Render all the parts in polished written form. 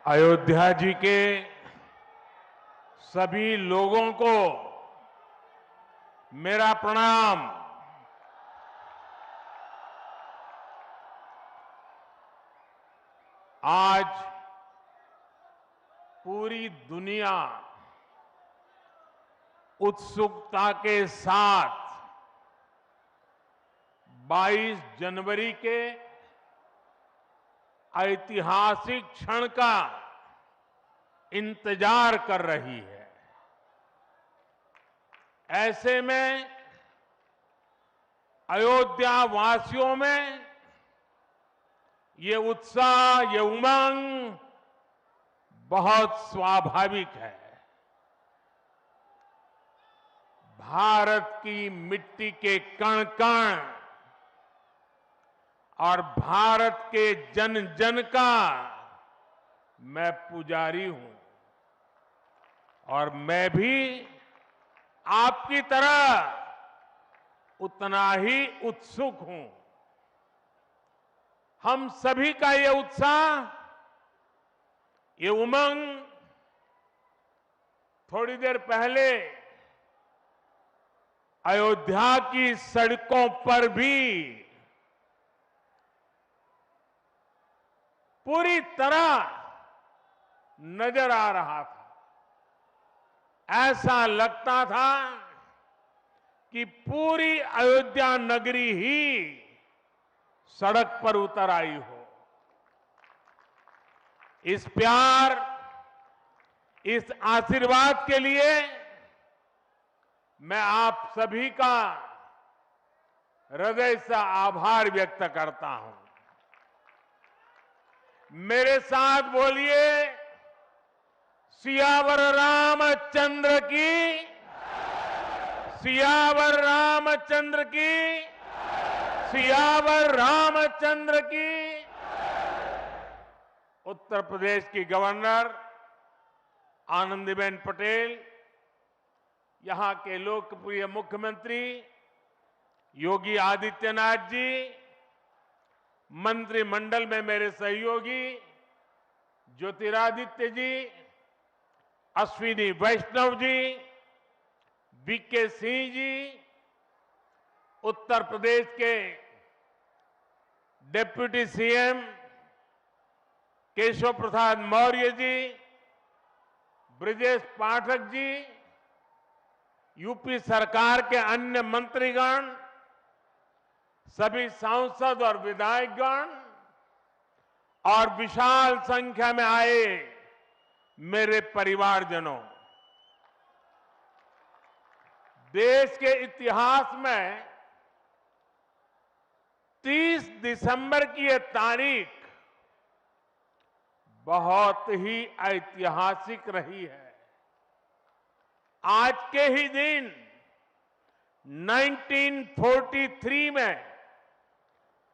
अयोध्या जी के सभी लोगों को मेरा प्रणाम। आज पूरी दुनिया उत्सुकता के साथ 22 जनवरी के ऐतिहासिक क्षण का इंतजार कर रही है। ऐसे में अयोध्या वासियों में ये उत्साह, ये उमंग बहुत स्वाभाविक है। भारत की मिट्टी के कण कण और भारत के जन जन का मैं पुजारी हूं और मैं भी आपकी तरह उतना ही उत्सुक हूं। हम सभी का ये उत्साह, ये उमंग थोड़ी देर पहले अयोध्या की सड़कों पर भी पूरी तरह नजर आ रहा था। ऐसा लगता था कि पूरी अयोध्या नगरी ही सड़क पर उतर आई हो। इस प्यार, इस आशीर्वाद के लिए मैं आप सभी का हृदय से आभार व्यक्त करता हूं। मेरे साथ बोलिए, सियावर रामचंद्र की, सियावर रामचंद्र की, सियावर रामचंद्र की। उत्तर प्रदेश की गवर्नर आनंदीबेन पटेल, यहां के लोकप्रिय मुख्यमंत्री योगी आदित्यनाथ जी, मंत्रिमंडल में मेरे सहयोगी ज्योतिरादित्य जी, अश्विनी वैष्णव जी, वीके सिंह जी, उत्तर प्रदेश के deputy CM Keshav Prasad Maurya ji, Brajesh Pathak ji, UP सरकार के अन्य मंत्रीगण, सभी सांसद और विधायकगण और विशाल संख्या में आए मेरे परिवारजनों, देश के इतिहास में 30 दिसंबर की यह तारीख बहुत ही ऐतिहासिक रही है। आज के ही दिन 1943 में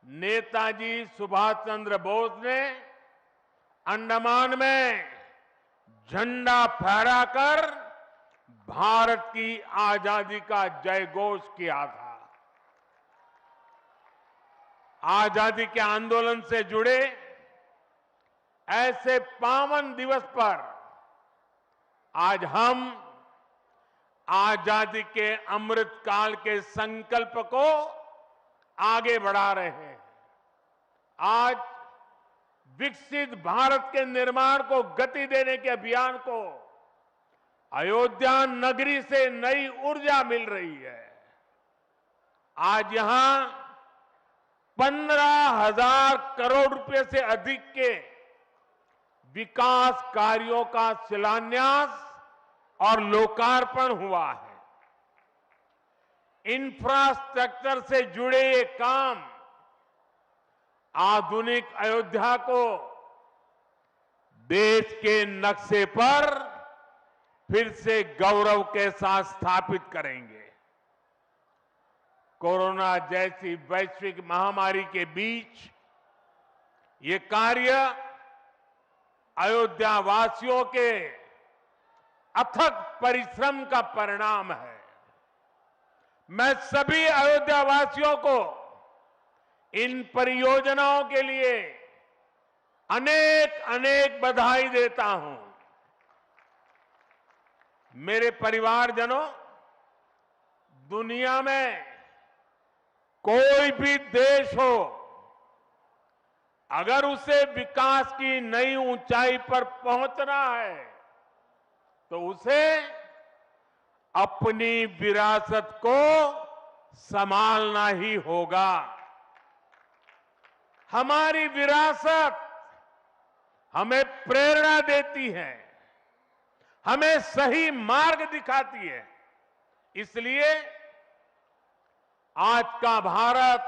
नेताजी सुभाष चंद्र बोस ने अंडमान में झंडा फहराकर भारत की आजादी का जयघोष किया था। आजादी के आंदोलन से जुड़े ऐसे पावन दिवस पर आज हम आजादी के अमृत काल के संकल्प को आगे बढ़ा रहे हैं। आज विकसित भारत के निर्माण को गति देने के अभियान को अयोध्या नगरी से नई ऊर्जा मिल रही है। आज यहां 15,000 करोड़ रुपए से अधिक के विकास कार्यों का शिलान्यास और लोकार्पण हुआ है। इंफ्रास्ट्रक्चर से जुड़े ये काम आधुनिक अयोध्या को देश के नक्शे पर फिर से गौरव के साथ स्थापित करेंगे। कोरोना जैसी वैश्विक महामारी के बीच ये कार्य अयोध्या वासियों के अथक परिश्रम का परिणाम है। मैं सभी अयोध्या वासियों को इन परियोजनाओं के लिए अनेक अनेक बधाई देता हूं। मेरे परिवारजनों, दुनिया में कोई भी देश हो, अगर उसे विकास की नई ऊंचाई पर पहुंचना है तो उसे अपनी विरासत को संभालना ही होगा। हमारी विरासत हमें प्रेरणा देती है, हमें सही मार्ग दिखाती है। इसलिए आज का भारत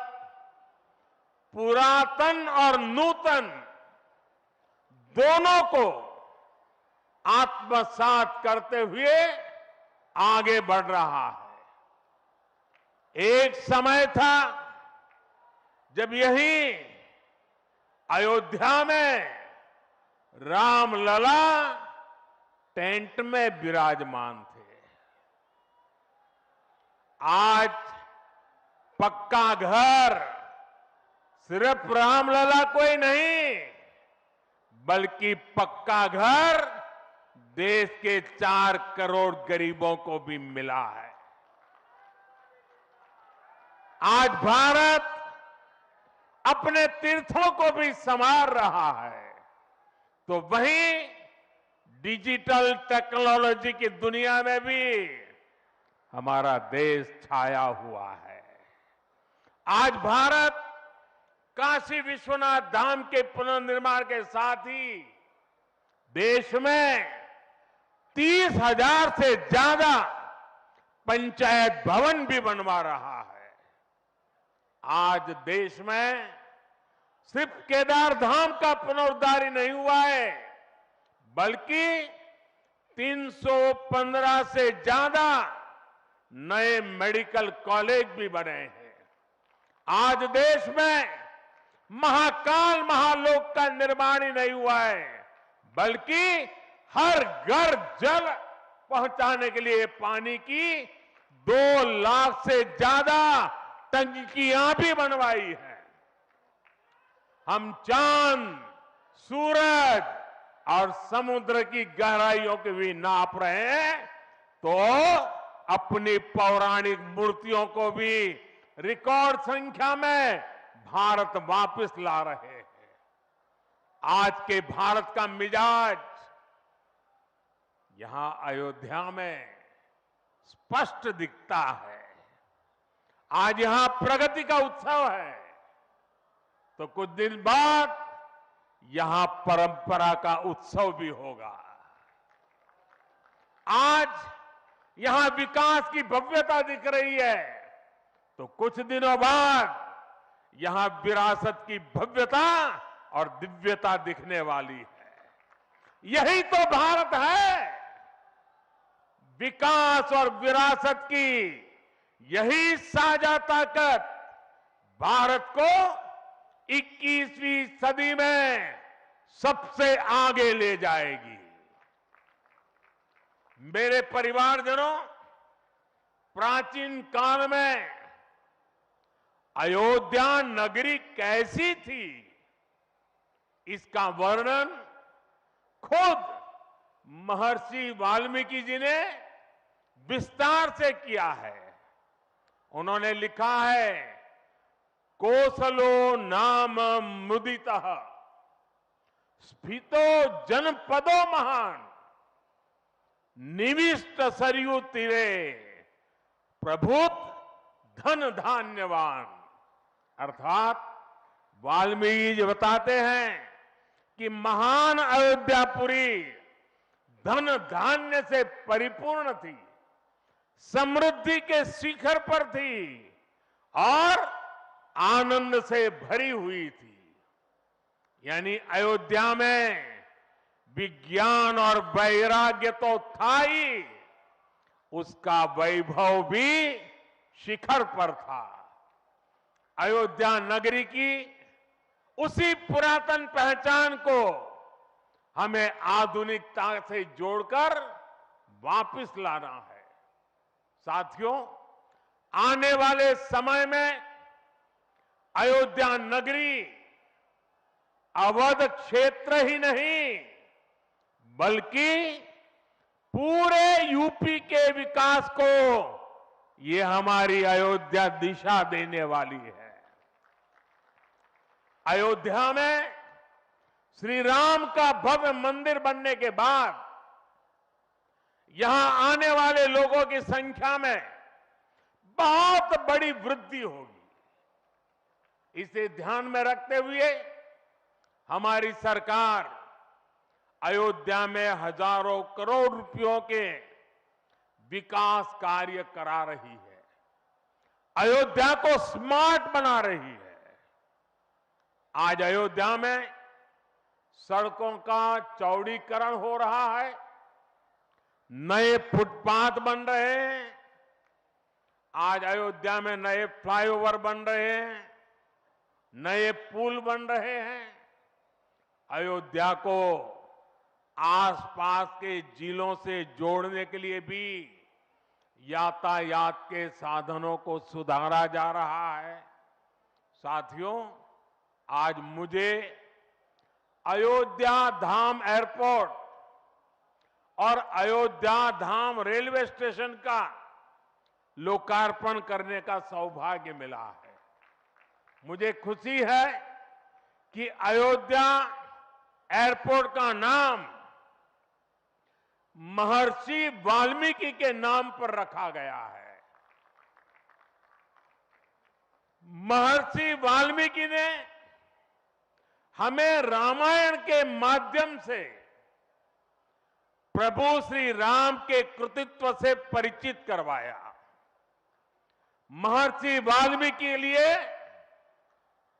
पुरातन और नूतन दोनों को आत्मसात करते हुए आगे बढ़ रहा है। एक समय था जब यही अयोध्या में रामलला टेंट में विराजमान थे। आज पक्का घर सिर्फ रामलला को ही नहीं, बल्कि पक्का घर देश के 4 करोड़ गरीबों को भी मिला है। आज भारत अपने तीर्थों को भी संवार रहा है, तो वहीं डिजिटल टेक्नोलॉजी की दुनिया में भी हमारा देश छाया हुआ है। आज भारत काशी विश्वनाथ धाम के पुनर्निर्माण के साथ ही देश में 30,000 से ज्यादा पंचायत भवन भी बनवा रहा है। आज देश में सिर्फ केदार धाम का पुनरुद्धार ही नहीं हुआ है, बल्कि 315 से ज्यादा नए मेडिकल कॉलेज भी बने हैं। आज देश में महाकाल महालोक का निर्माण ही नहीं हुआ है, बल्कि हर घर जल पहुंचाने के लिए पानी की 2 लाख से ज्यादा टंकियां भी बनवाई है। हम चांद, सूरज और समुद्र की गहराइयों के भी नाप रहे हैं, तो अपनी पौराणिक मूर्तियों को भी रिकॉर्ड संख्या में भारत वापस ला रहे हैं। आज के भारत का मिजाज यहां अयोध्या में स्पष्ट दिखता है। आज यहां प्रगति का उत्सव है, तो कुछ दिन बाद यहां परंपरा का उत्सव भी होगा। आज यहां विकास की भव्यता दिख रही है, तो कुछ दिनों बाद यहां विरासत की भव्यता और दिव्यता दिखने वाली है। यही तो भारत है। विकास और विरासत की यही साझा ताकत भारत को 21वीं सदी में सबसे आगे ले जाएगी। मेरे परिवारजनों, प्राचीन काल में अयोध्या नगरी कैसी थी, इसका वर्णन खुद महर्षि वाल्मीकि जी ने विस्तार से किया है। उन्होंने लिखा है, कोसलो नाम मुदितः स्फीतो जनपदो महान निविष्ट सरयू तीरे प्रभुत धन धान्यवान। अर्थात वाल्मीकि जी बताते हैं कि महान अयोध्यापुरी धन धान्य से परिपूर्ण थी, समृद्धि के शिखर पर थी और आनंद से भरी हुई थी। यानी अयोध्या में विज्ञान और वैराग्य तो था ही, उसका वैभव भी शिखर पर था। अयोध्या नगरी की उसी पुरातन पहचान को हमें आधुनिकता से जोड़कर वापस लाना है। साथियों, आने वाले समय में अयोध्या नगरी अवध क्षेत्र ही नहीं बल्कि पूरे यूपी के विकास को ये हमारी अयोध्या दिशा देने वाली है। अयोध्या में श्री राम का भव्य मंदिर बनने के बाद यहां आने वाले लोगों की संख्या में बहुत बड़ी वृद्धि होगी। इसे ध्यान में रखते हुए हमारी सरकार अयोध्या में हजारों करोड़ रुपयों के विकास कार्य करा रही है, अयोध्या को स्मार्ट बना रही है। आज अयोध्या में सड़कों का चौड़ीकरण हो रहा है, नए फुटपाथ बन रहे हैं, आज अयोध्या में नए फ्लाईओवर बन रहे हैं, नए पुल बन रहे हैं। अयोध्या को आसपास के जिलों से जोड़ने के लिए भी यातायात के साधनों को सुधारा जा रहा है। साथियों, आज मुझे अयोध्या धाम एयरपोर्ट और अयोध्या धाम रेलवे स्टेशन का लोकार्पण करने का सौभाग्य मिला है। मुझे खुशी है कि अयोध्या एयरपोर्ट का नाम महर्षि वाल्मीकि के नाम पर रखा गया है। महर्षि वाल्मीकि ने हमें रामायण के माध्यम से प्रभु श्री राम के कृतित्व से परिचित करवाया। महर्षि वाल्मीकि के लिए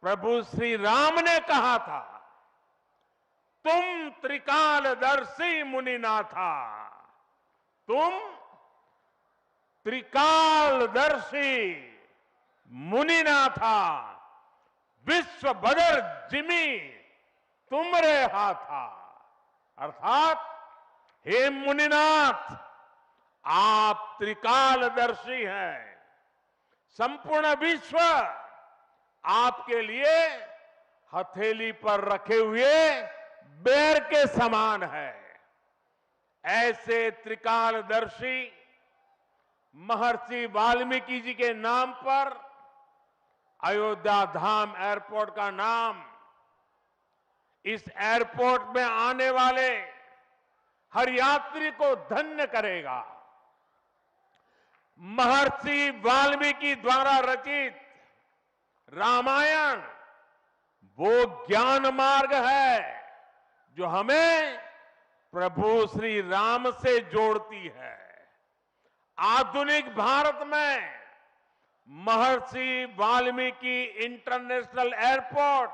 प्रभु श्री राम ने कहा था, तुम त्रिकालदर्शी मुनिनाथा, तुम त्रिकालदर्शी मुनिनाथा, विश्व बदर जिमी तुमरे हाथा। अर्थात हे मुनिनाथ, आप त्रिकालदर्शी हैं, संपूर्ण विश्व आपके लिए हथेली पर रखे हुए बेर के समान है। ऐसे त्रिकालदर्शी महर्षि वाल्मीकि जी के नाम पर अयोध्या धाम एयरपोर्ट का नाम इस एयरपोर्ट में आने वाले हर यात्री को धन्य करेगा। महर्षि वाल्मीकि द्वारा रचित रामायण वो ज्ञान मार्ग है जो हमें प्रभु श्री राम से जोड़ती है। आधुनिक भारत में महर्षि वाल्मीकि इंटरनेशनल एयरपोर्ट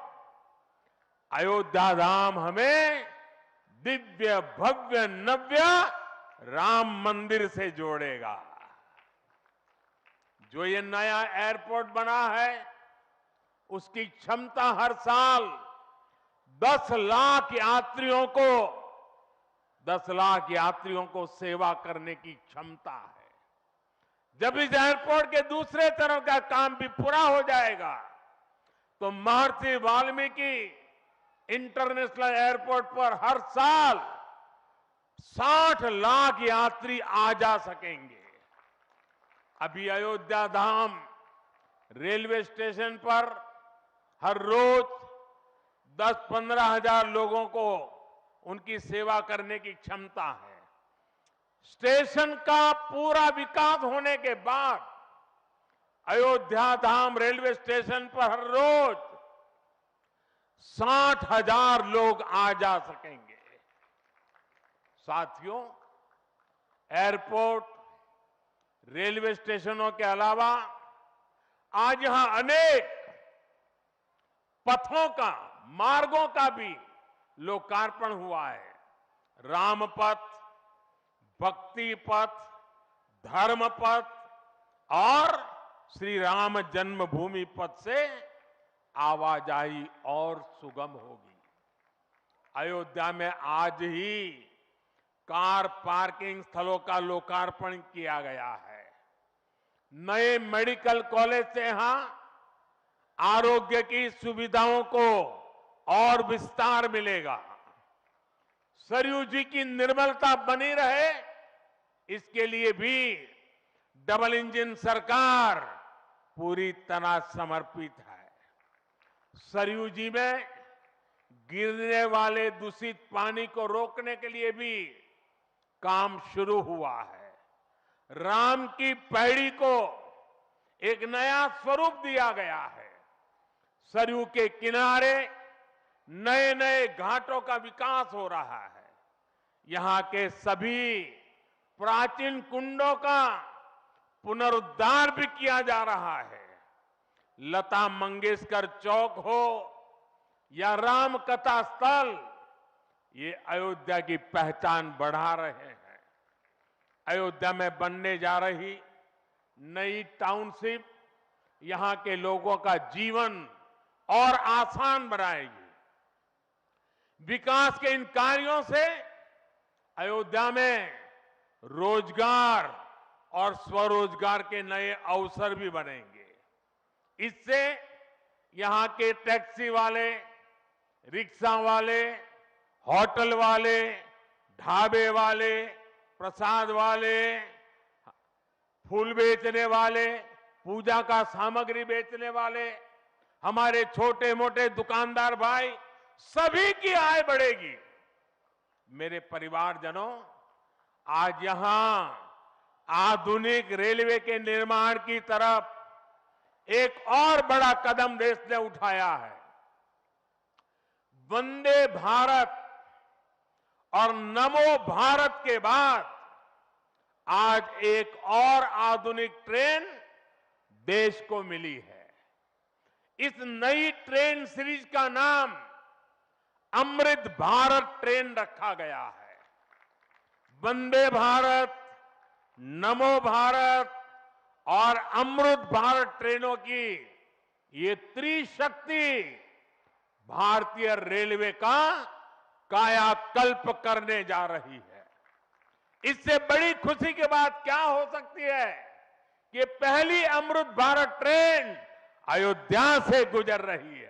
अयोध्या धाम हमें दिव्य भव्य नव्य राम मंदिर से जोड़ेगा। जो ये नया एयरपोर्ट बना है उसकी क्षमता हर साल 10 लाख यात्रियों को सेवा करने की क्षमता है। जब इस एयरपोर्ट के दूसरे चरण का काम भी पूरा हो जाएगा तो महर्षि वाल्मीकि इंटरनेशनल एयरपोर्ट पर हर साल 60 लाख यात्री आ जा सकेंगे। अभी अयोध्या धाम रेलवे स्टेशन पर हर रोज 10-15 हजार लोगों को उनकी सेवा करने की क्षमता है। स्टेशन का पूरा विकास होने के बाद अयोध्या धाम रेलवे स्टेशन पर हर रोज 60,000 लोग आ जा सकेंगे। साथियों, एयरपोर्ट, रेलवे स्टेशनों के अलावा आज यहां अनेक पथों का, मार्गों का भी लोकार्पण हुआ है। राम पथ, भक्ति पथ, धर्म पथ और श्री राम जन्मभूमि पथ से आवाजाही और सुगम होगी। अयोध्या में आज ही कार पार्किंग स्थलों का लोकार्पण किया गया है। नए मेडिकल कॉलेज से यहां आरोग्य की सुविधाओं को और विस्तार मिलेगा। सरयू जी की निर्मलता बनी रहे, इसके लिए भी डबल इंजन सरकार पूरी तरह समर्पित है। सरयू जी में गिरने वाले दूषित पानी को रोकने के लिए भी काम शुरू हुआ है। राम की पैड़ी को एक नया स्वरूप दिया गया है। सरयू के किनारे नए नए घाटों का विकास हो रहा है। यहां के सभी प्राचीन कुंडों का पुनरुद्धार भी किया जा रहा है। लता मंगेशकर चौक हो या राम कथा स्थल, ये अयोध्या की पहचान बढ़ा रहे हैं। अयोध्या में बनने जा रही नई टाउनशिप यहां के लोगों का जीवन और आसान बनाएगी। विकास के इन कार्यों से अयोध्या में रोजगार और स्वरोजगार के नए अवसर भी बनेंगे। इससे यहां के टैक्सी वाले, रिक्शा वाले, होटल वाले, ढाबे वाले, प्रसाद वाले, फूल बेचने वाले, पूजा का सामग्री बेचने वाले, हमारे छोटे मोटे दुकानदार भाई, सभी की आय बढ़ेगी। मेरे परिवारजनों, आज यहां आधुनिक रेलवे के निर्माण की तरफ एक और बड़ा कदम देश ने उठाया है। वंदे भारत और नमो भारत के बाद आज एक और आधुनिक ट्रेन देश को मिली है। इस नई ट्रेन सीरीज का नाम अमृत भारत ट्रेन रखा गया है। वंदे भारत, नमो भारत और अमृत भारत ट्रेनों की ये त्रिशक्ति भारतीय रेलवे का कायाकल्प करने जा रही है। इससे बड़ी खुशी की बात क्या हो सकती है कि पहली अमृत भारत ट्रेन अयोध्या से गुजर रही है।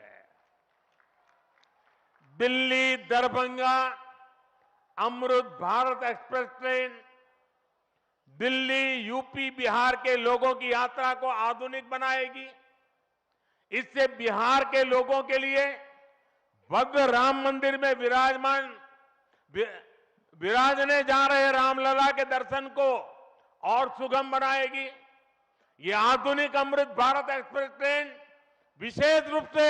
Delhi Darbhanga Amrit Bharat express train Delhi, UP, Bihar के लोगों की यात्रा को आधुनिक बनाएगी। इससे बिहार के लोगों के लिए भव्य राम मंदिर में विराजने जा रहे रामलला के दर्शन को और सुगम बनाएगी। ये आधुनिक अमृत भारत एक्सप्रेस ट्रेन विशेष रूप से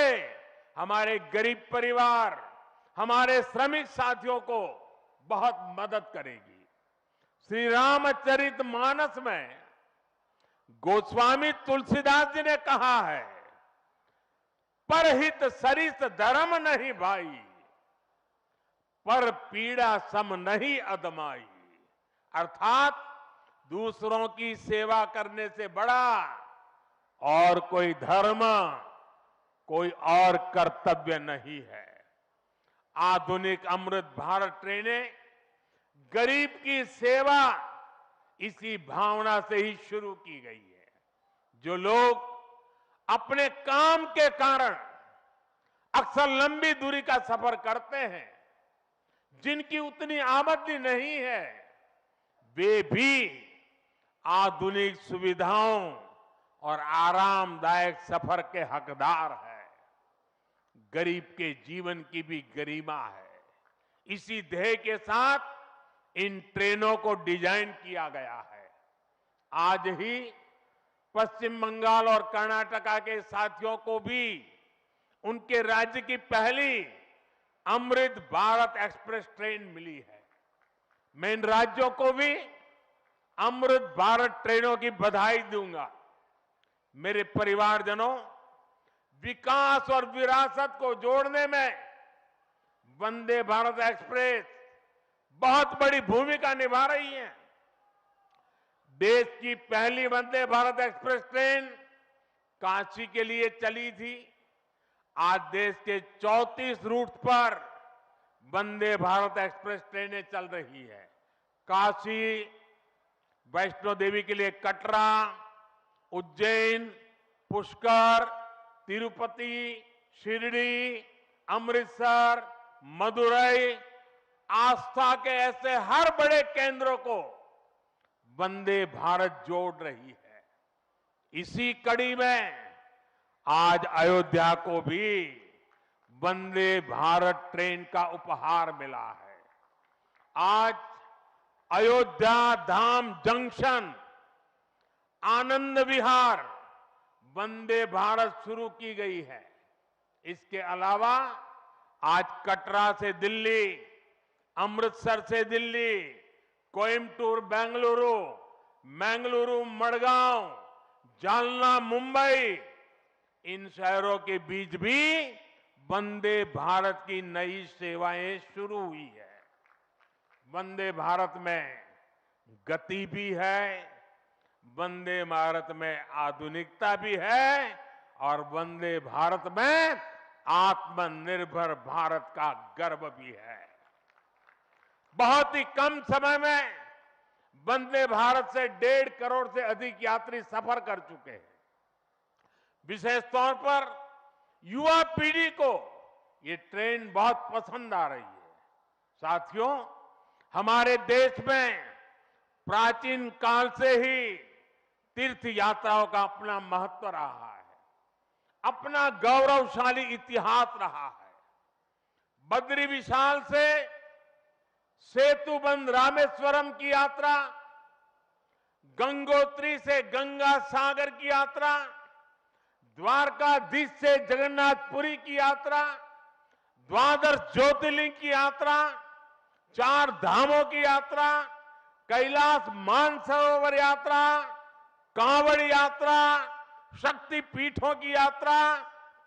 हमारे गरीब परिवार, हमारे श्रमिक साथियों को बहुत मदद करेगी। श्री रामचरितमानस में गोस्वामी तुलसीदास जी ने कहा है, परहित सरिस धर्म नहीं भाई, पर पीड़ा सम नहीं अदमाई। अर्थात दूसरों की सेवा करने से बड़ा और कोई धर्म, कोई और कर्तव्य नहीं है। आधुनिक अमृत भारत ट्रेनें गरीब की सेवा इसी भावना से ही शुरू की गई है। जो लोग अपने काम के कारण अक्सर लंबी दूरी का सफर करते हैं, जिनकी उतनी आमदनी नहीं है, वे भी आधुनिक सुविधाओं और आरामदायक सफर के हकदार हैं। गरीब के जीवन की भी गरिमा है। इसी ध्येय के साथ इन ट्रेनों को डिजाइन किया गया है। आज ही पश्चिम बंगाल और कर्नाटका के साथियों को भी उनके राज्य की पहली अमृत भारत एक्सप्रेस ट्रेन मिली है। मैं इन राज्यों को भी अमृत भारत ट्रेनों की बधाई दूंगा। मेरे परिवारजनों, विकास और विरासत को जोड़ने में वंदे भारत एक्सप्रेस बहुत बड़ी भूमिका निभा रही है। देश की पहली वंदे भारत एक्सप्रेस ट्रेन काशी के लिए चली थी। आज देश के 34 रूट पर वंदे भारत एक्सप्रेस ट्रेनें चल रही है। काशी, वैष्णो देवी के लिए कटरा, उज्जैन, पुष्कर, तिरुपति, शिरडी, अमृतसर, मदुरई, आस्था के ऐसे हर बड़े केंद्रों को वंदे भारत जोड़ रही है। इसी कड़ी में आज अयोध्या को भी वंदे भारत ट्रेन का उपहार मिला है। आज अयोध्या धाम जंक्शन, आनंद विहार वंदे भारत शुरू की गई है। इसके अलावा आज कटरा से दिल्ली, अमृतसर से दिल्ली, कोयम्बटूर बेंगलुरु, मंगलुरु मडगांव, जालना मुंबई, इन शहरों के बीच भी वंदे भारत की नई सेवाएं शुरू हुई है। वंदे भारत में गति भी है, वंदे भारत में आधुनिकता भी है और वंदे भारत में आत्मनिर्भर भारत का गर्व भी है। बहुत ही कम समय में वंदे भारत से 1.5 करोड़ से अधिक यात्री सफर कर चुके हैं। विशेष तौर पर युवा पीढ़ी को ये ट्रेन बहुत पसंद आ रही है। साथियों, हमारे देश में प्राचीन काल से ही तीर्थ यात्राओं का अपना महत्व रहा है, अपना गौरवशाली इतिहास रहा है। बद्री विशाल से सेतुबंध रामेश्वरम की यात्रा, गंगोत्री से गंगा सागर की यात्रा, द्वारकाधीश से जगन्नाथपुरी की यात्रा, द्वादश ज्योतिर्लिंग की यात्रा, 4 धामों की यात्रा, कैलाश मानसरोवर यात्रा, कांवड़ यात्रा, शक्ति पीठों की यात्रा,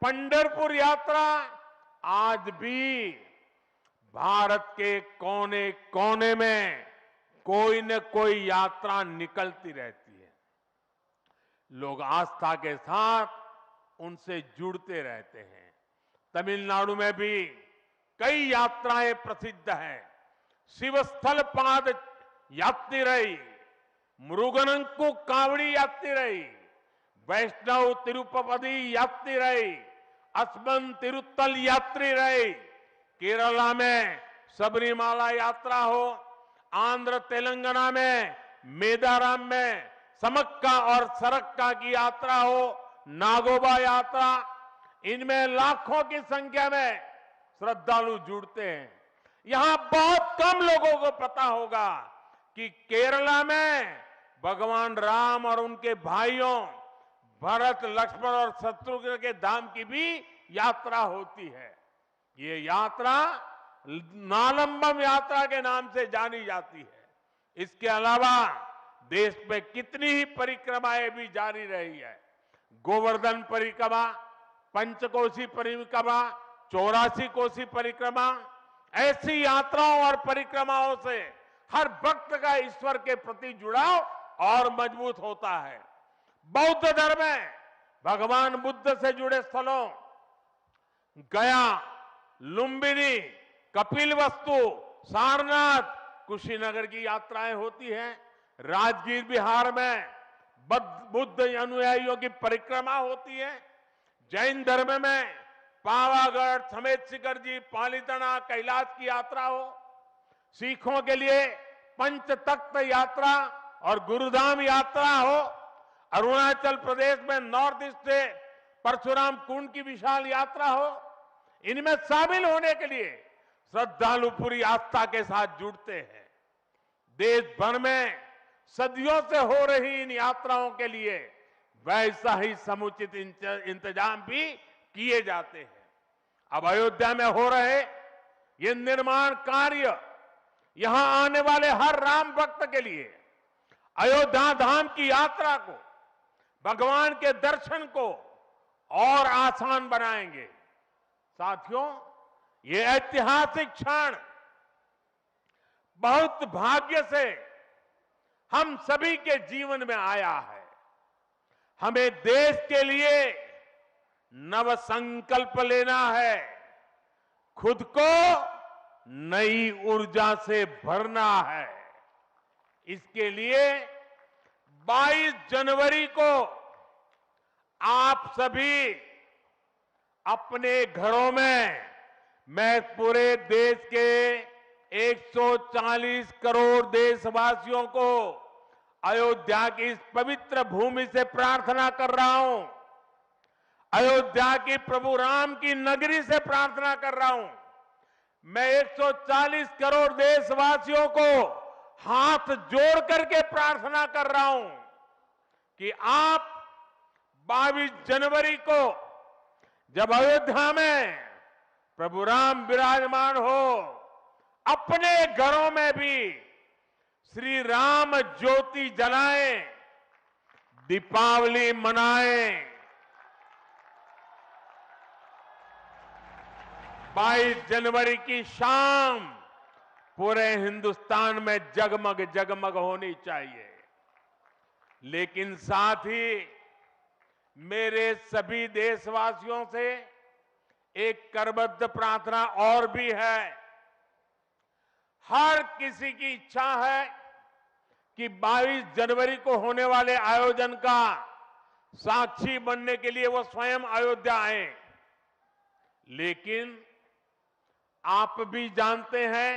पंढरपुर यात्रा, आज भी भारत के कोने कोने में कोई न कोई यात्रा निकलती रहती है। लोग आस्था के साथ उनसे जुड़ते रहते हैं। तमिलनाडु में भी कई यात्राएं प्रसिद्ध हैं। शिवस्थल पाद यात्रिरई, मुरुगनंकु कावड़ी यात्रिरई, वैष्णव तिरुपति यात्रिरई, अस्मन तिरुत्तल यात्रिरई, केरला में सबरीमाला यात्रा हो, आंध्र तेलंगाना में मेदाराम में समक्का और सरक्का की यात्रा हो, नागोबा यात्रा, इनमें लाखों की संख्या में श्रद्धालु जुड़ते हैं। यहां बहुत कम लोगों को पता होगा कि केरला में भगवान राम और उनके भाइयों भरत, लक्ष्मण और शत्रुघ्न के धाम की भी यात्रा होती है। ये यात्रा नालंबम यात्रा के नाम से जानी जाती है। इसके अलावा देश में कितनी ही परिक्रमाएं भी जारी रही है। गोवर्धन परिक्रमा, पंचकोशी परिक्रमा, 84 कोसी परिक्रमा, ऐसी यात्राओं और परिक्रमाओं से हर भक्त का ईश्वर के प्रति जुड़ाव और मजबूत होता है। बौद्ध धर्म में भगवान बुद्ध से जुड़े स्थलों गया, लुम्बिनी, कपिलवस्तु, सारनाथ, कुशीनगर की यात्राएं होती हैं। राजगीर बिहार में बुद्ध अनुयायियों की परिक्रमा होती है। जैन धर्म में पावागढ़, समेत शिखर जी, पालीताना, कैलाश की यात्रा हो। सिखों के लिए पंच तख्त यात्रा और गुरुधाम यात्रा हो। अरुणाचल प्रदेश में नॉर्थ ईस्ट से परशुराम कुंड की विशाल यात्रा हो। इनमें शामिल होने के लिए श्रद्धालु पूरी आस्था के साथ जुड़ते हैं। देश भर में सदियों से हो रही इन यात्राओं के लिए वैसा ही समुचित इंतजाम भी किए जाते हैं। अब अयोध्या में हो रहे ये निर्माण कार्य यहां आने वाले हर राम भक्त के लिए अयोध्या धाम की यात्रा को, भगवान के दर्शन को और आसान बनाएंगे। साथियों, ये ऐतिहासिक क्षण बहुत भाग्य से हम सभी के जीवन में आया है। हमें देश के लिए नव संकल्प लेना है, खुद को नई ऊर्जा से भरना है। इसके लिए 22 जनवरी को आप सभी अपने घरों में मैं पूरे देश के 140 करोड़ देशवासियों को अयोध्या की इस पवित्र भूमि से प्रार्थना कर रहा हूं, अयोध्या की प्रभु राम की नगरी से प्रार्थना कर रहा हूं। मैं 140 करोड़ देशवासियों को हाथ जोड़ करके प्रार्थना कर रहा हूं कि आप 22 जनवरी को जब अयोध्या में प्रभु राम विराजमान हो, अपने घरों में भी श्री राम ज्योति जलाएं, दीपावली मनाएं। 22 जनवरी की शाम पूरे हिंदुस्तान में जगमग जगमग होनी चाहिए। लेकिन साथ ही मेरे सभी देशवासियों से एक करबद्ध प्रार्थना और भी है। हर किसी की इच्छा है कि 22 जनवरी को होने वाले आयोजन का साक्षी बनने के लिए वो स्वयं अयोध्या आए। लेकिन आप भी जानते हैं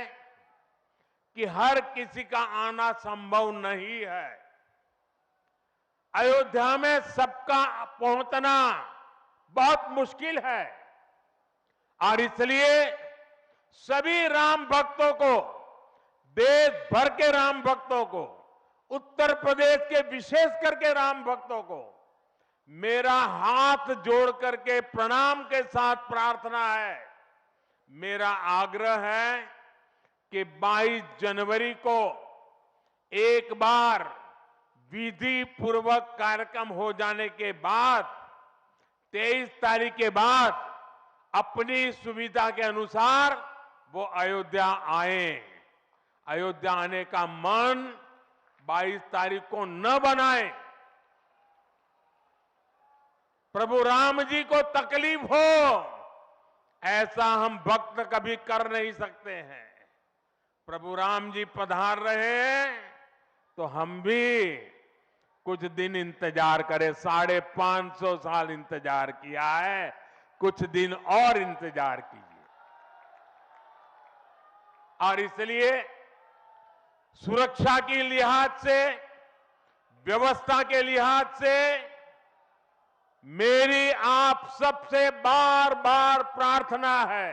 कि हर किसी का आना संभव नहीं है। अयोध्या में सबका पहुंचना बहुत मुश्किल है और इसलिए सभी राम भक्तों को, देश भर के राम भक्तों को, उत्तर प्रदेश के विशेष करके राम भक्तों को मेरा हाथ जोड़ करके प्रणाम के साथ प्रार्थना है, मेरा आग्रह है कि 22 जनवरी को एक बार विधि पूर्वक कार्यक्रम हो जाने के बाद 23 तारीख के बाद अपनी सुविधा के अनुसार वो अयोध्या आए। अयोध्या आने का मन 22 तारीख को न बनाए। प्रभु राम जी को तकलीफ हो ऐसा हम भक्त कभी कर नहीं सकते हैं। प्रभु राम जी पधार रहे हैं तो हम भी कुछ दिन इंतजार करें। 550 साल इंतजार किया है, कुछ दिन और इंतजार कीजिए। और इसलिए सुरक्षा के लिहाज से, व्यवस्था के लिहाज से मेरी आप सबसे बार बार प्रार्थना है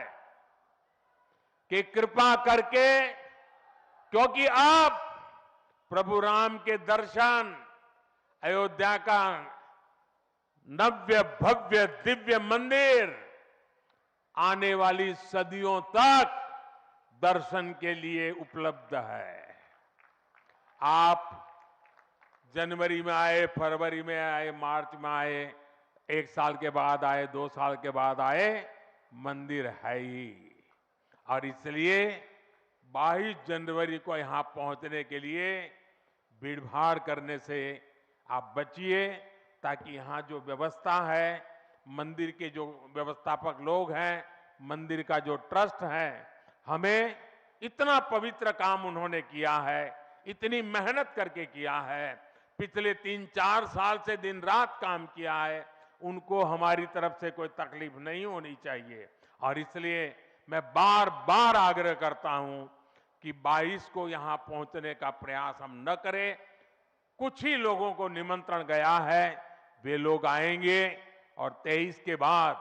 कि कृपा करके, क्योंकि आप प्रभु राम के दर्शन, अयोध्या का नव्य भव्य दिव्य मंदिर आने वाली सदियों तक दर्शन के लिए उपलब्ध है। आप जनवरी में आए, फरवरी में आए, मार्च में आए, 1 साल के बाद आए, 2 साल के बाद आए, मंदिर है ही। और इसलिए 22 जनवरी को यहां पहुंचने के लिए भीड़भाड़ करने से आप बचिए, ताकि यहां जो व्यवस्था है, मंदिर के जो व्यवस्थापक लोग हैं, मंदिर का जो ट्रस्ट है, हमें इतना पवित्र काम उन्होंने किया है, इतनी मेहनत करके किया है, पिछले 3-4 साल से दिन रात काम किया है, उनको हमारी तरफ से कोई तकलीफ नहीं होनी चाहिए। और इसलिए मैं बार बार आग्रह करता हूं कि 22 को यहां पहुंचने का प्रयास हम न करें। कुछ ही लोगों को निमंत्रण गया है, वे लोग आएंगे और 23 के बाद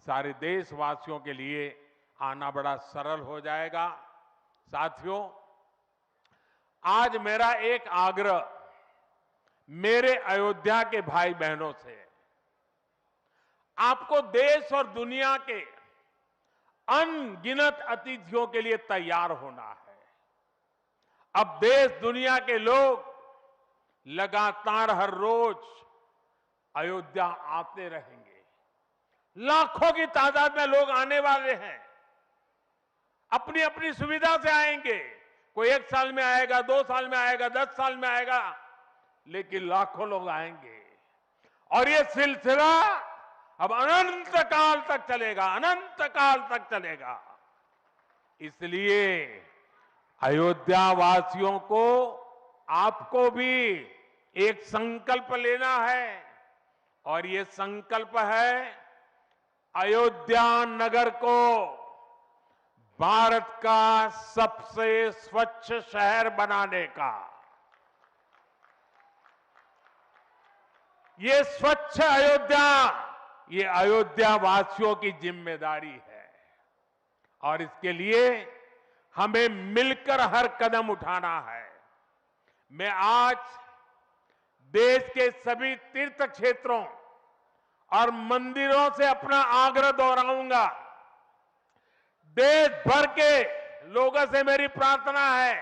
सारे देशवासियों के लिए आना बड़ा सरल हो जाएगा। साथियों, आज मेरा एक आग्रह मेरे अयोध्या के भाई बहनों से, आपको देश और दुनिया के अनगिनत अतिथियों के लिए तैयार होना है। अब देश दुनिया के लोग लगातार हर रोज अयोध्या आते रहेंगे। लाखों की तादाद में लोग आने वाले हैं, अपनी अपनी सुविधा से आएंगे। कोई 1 साल में आएगा, 2 साल में आएगा, 10 साल में आएगा, लेकिन लाखों लोग आएंगे। और ये सिलसिला अब अनंत काल तक चलेगा, अनंत काल तक चलेगा। इसलिए अयोध्या वासियों को, आपको भी एक संकल्प लेना है, और ये संकल्प है अयोध्या नगर को भारत का सबसे स्वच्छ शहर बनाने का। ये स्वच्छ अयोध्या, ये अयोध्या वासियों की जिम्मेदारी है और इसके लिए हमें मिलकर हर कदम उठाना है। मैं आज देश के सभी तीर्थ क्षेत्रों और मंदिरों से अपना आग्रह दोहराऊंगा। देश भर के लोगों से मेरी प्रार्थना है,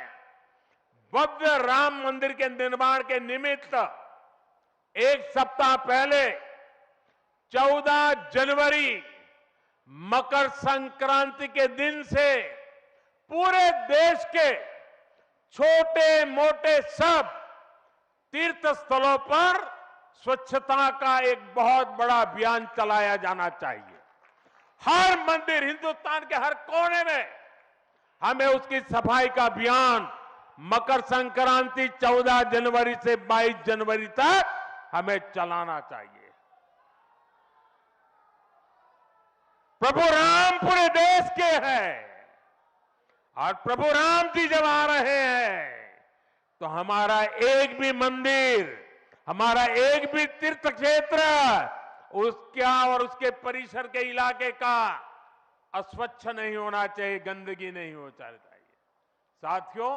भव्य राम मंदिर के निर्माण के निमित्त एक सप्ताह पहले 14 जनवरी मकर संक्रांति के दिन से पूरे देश के छोटे मोटे सब तीर्थ स्थलों पर स्वच्छता का एक बहुत बड़ा अभियान चलाया जाना चाहिए। हर मंदिर, हिंदुस्तान के हर कोने में हमें उसकी सफाई का अभियान मकर संक्रांति 14 जनवरी से 22 जनवरी तक हमें चलाना चाहिए। प्रभु राम पूरे देश के हैं और प्रभु राम जी जब आ रहे हैं तो हमारा एक भी मंदिर, हमारा एक भी तीर्थ क्षेत्र उसका और उसके परिसर के इलाके का अस्वच्छ नहीं होना चाहिए, गंदगी नहीं होना चाहिए। साथियों,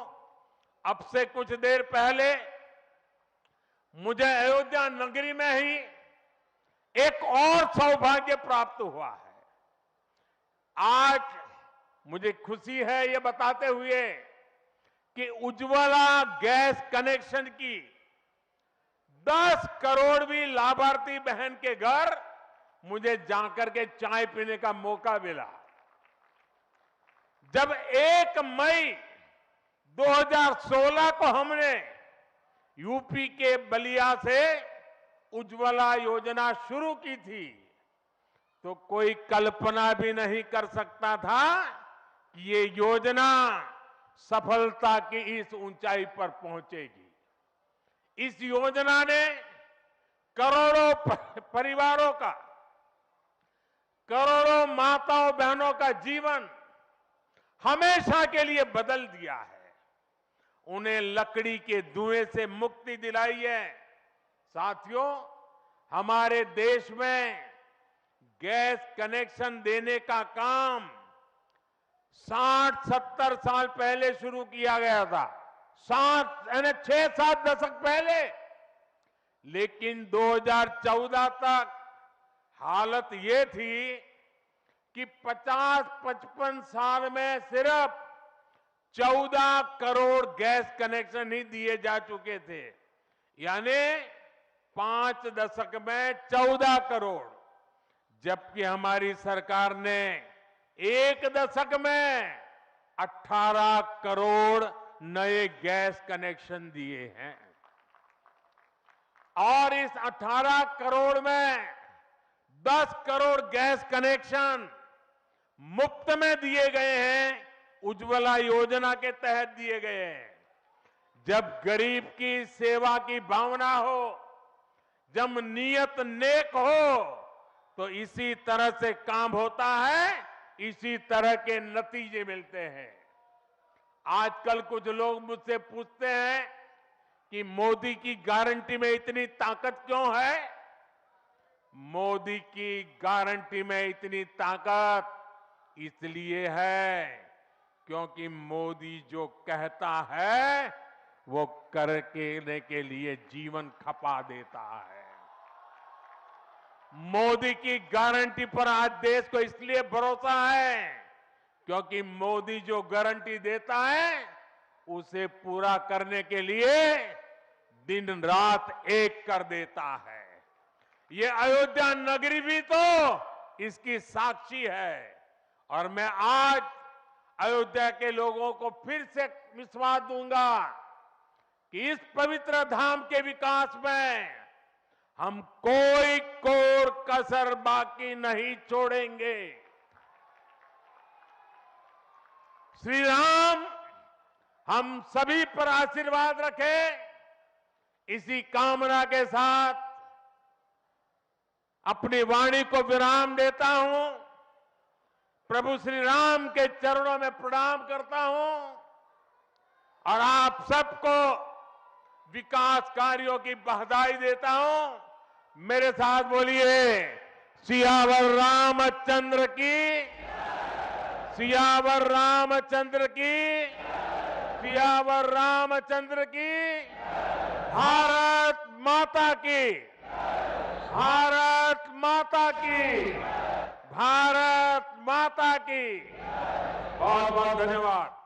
अब से कुछ देर पहले मुझे अयोध्या नगरी में ही एक और सौभाग्य प्राप्त हुआ है। आज मुझे खुशी है ये बताते हुए कि उज्ज्वला गैस कनेक्शन की 10 करोड़वीं लाभार्थी बहन के घर मुझे जाकर के चाय पीने का मौका मिला। जब 1 मई 2016 को हमने यूपी के बलिया से उज्ज्वला योजना शुरू की थी तो कोई कल्पना भी नहीं कर सकता था कि ये योजना सफलता की इस ऊंचाई पर पहुंचेगी। इस योजना ने करोड़ों परिवारों का, करोड़ों माताओं बहनों का जीवन हमेशा के लिए बदल दिया है। उन्हें लकड़ी के धुएं से मुक्ति दिलाई है। साथियों, हमारे देश में गैस कनेक्शन देने का काम 60-70 साल पहले शुरू किया गया था, 6-7 दशक पहले। लेकिन 2014 तक हालत ये थी कि 50-55 साल में सिर्फ 14 करोड़ गैस कनेक्शन ही दिए जा चुके थे, यानी 5 दशक में 14 करोड़, जबकि हमारी सरकार ने 1 दशक में 18 करोड़ नए गैस कनेक्शन दिए हैं। और इस 18 करोड़ में 10 करोड़ गैस कनेक्शन मुफ्त में दिए गए हैं, उज्ज्वला योजना के तहत दिए गए हैं। जब गरीब की सेवा की भावना हो, जब नियत नेक हो, तो इसी तरह से काम होता है, इसी तरह के नतीजे मिलते हैं। आजकल कुछ लोग मुझसे पूछते हैं कि मोदी की गारंटी में इतनी ताकत क्यों है? मोदी की गारंटी में इतनी ताकत इसलिए है क्योंकि मोदी जो कहता है वो करने के लिए जीवन खपा देता है। मोदी की गारंटी पर आज देश को इसलिए भरोसा है क्योंकि मोदी जो गारंटी देता है उसे पूरा करने के लिए दिन रात एक कर देता है। ये अयोध्या नगरी भी तो इसकी साक्षी है। और मैं आज अयोध्या के लोगों को फिर से विश्वास दूंगा कि इस पवित्र धाम के विकास में हम कोई कोर कसर बाकी नहीं छोड़ेंगे। श्री राम हम सभी पर आशीर्वाद रखें, इसी कामना के साथ अपनी वाणी को विराम देता हूं। प्रभु श्री राम के चरणों में प्रणाम करता हूं और आप सबको विकास कार्यों की बधाई देता हूं। मेरे साथ बोलिए, सियावर रामचंद्र की, सियावर रामचंद्र की, सियावर रामचंद्र की, भारत माता की, भारत माता की, भारत माता की। बहुत बहुत धन्यवाद।